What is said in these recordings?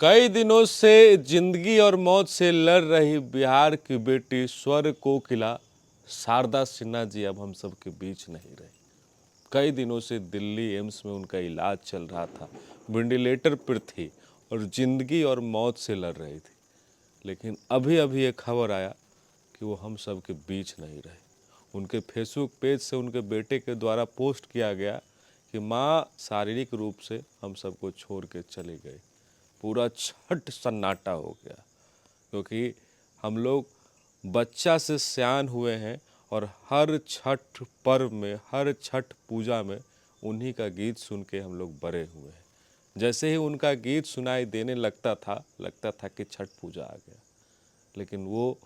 कई दिनों से जिंदगी और मौत से लड़ रही बिहार की बेटी स्वर कोकिला शारदा सिन्हा जी अब हम सब के बीच नहीं रही। कई दिनों से दिल्ली एम्स में उनका इलाज चल रहा था, वेंटिलेटर पर थी और जिंदगी और मौत से लड़ रही थी। लेकिन अभी अभी एक खबर आया कि वो हम सब के बीच नहीं रहे। उनके फेसबुक पेज से उनके बेटे के द्वारा पोस्ट किया गया कि माँ शारीरिक रूप से हम सबको छोड़ के चली गई। पूरा छठ सन्नाटा हो गया, क्योंकि हम लोग बच्चा से सयान हुए हैं और हर छठ पर्व में, हर छठ पूजा में उन्हीं का गीत सुन के हम लोग बड़े हुए हैं। जैसे ही उनका गीत सुनाई देने लगता था कि छठ पूजा आ गया। लेकिन वो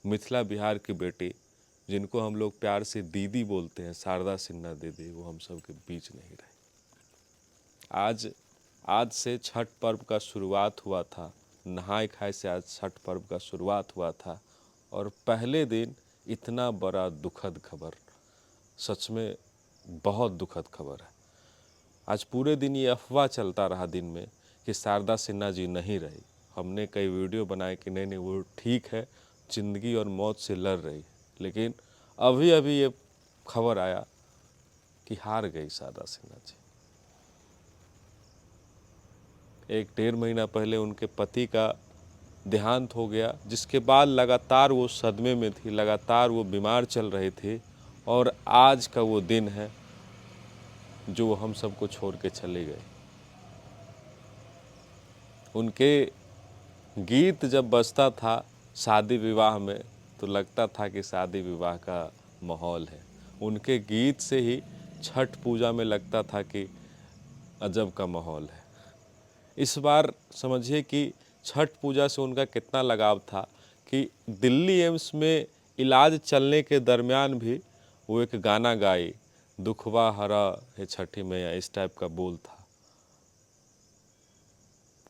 मिथिला बिहार की बेटी, जिनको हम लोग प्यार से दीदी बोलते हैं, शारदा सिन्हा दीदी, वो हम सब के बीच नहीं रही। आज से छठ पर्व का शुरुआत हुआ था। नहाय खाए से आज छठ पर्व का शुरुआत हुआ था और पहले दिन इतना बड़ा दुखद खबर, सच में बहुत दुखद खबर है। आज पूरे दिन ये अफवाह चलता रहा दिन में कि शारदा सिन्हा जी नहीं रही। हमने कई वीडियो बनाए कि नहीं वो ठीक है, ज़िंदगी और मौत से लड़ रही है। लेकिन अभी अभी ये खबर आया कि हार गई शारदा सिन्हा जी। 1-1.5 महीना पहले उनके पति का देहांत हो गया, जिसके बाद लगातार वो सदमे में थी, लगातार वो बीमार चल रही थी। और आज का वो दिन है जो हम सबको छोड़ के चले गए। उनके गीत जब बजता था शादी विवाह में तो लगता था कि शादी विवाह का माहौल है। उनके गीत से ही छठ पूजा में लगता था कि अजब का माहौल है। इस बार समझिए कि छठ पूजा से उनका कितना लगाव था कि दिल्ली एम्स में इलाज चलने के दरमियान भी वो एक गाना गाई, दुखवा हरा है छठी मैया, इस टाइप का बोल था।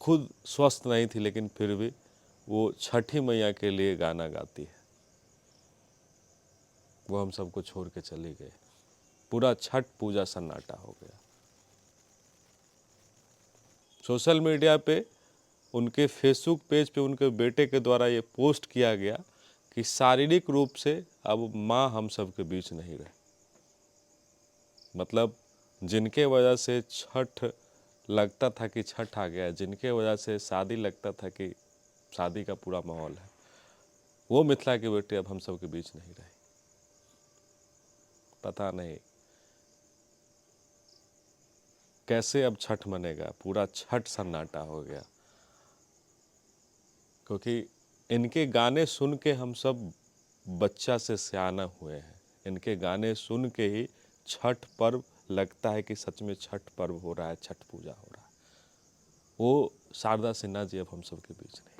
खुद स्वस्थ नहीं थी लेकिन फिर भी वो छठी मैया के लिए गाना गाती है। वो हम सबको छोड़ के चली गई। पूरा छठ पूजा सन्नाटा हो गया। सोशल मीडिया पे उनके फेसबुक पेज पे उनके बेटे के द्वारा ये पोस्ट किया गया कि शारीरिक रूप से अब माँ हम सब के बीच नहीं रहे। मतलब जिनके वजह से छठ लगता था कि छठ आ गया, जिनके वजह से शादी लगता था कि शादी का पूरा माहौल है, वो मिथिला की बेटी अब हम सब के बीच नहीं रही। पता नहीं कैसे अब छठ मनेगा। पूरा छठ सन्नाटा हो गया, क्योंकि इनके गाने सुन के हम सब बच्चा से सयाना हुए हैं। इनके गाने सुन के ही छठ पर्व लगता है कि सच में छठ पर्व हो रहा है, छठ पूजा हो रहा है। वो शारदा सिन्हा जी अब हम सब के बीच नहीं।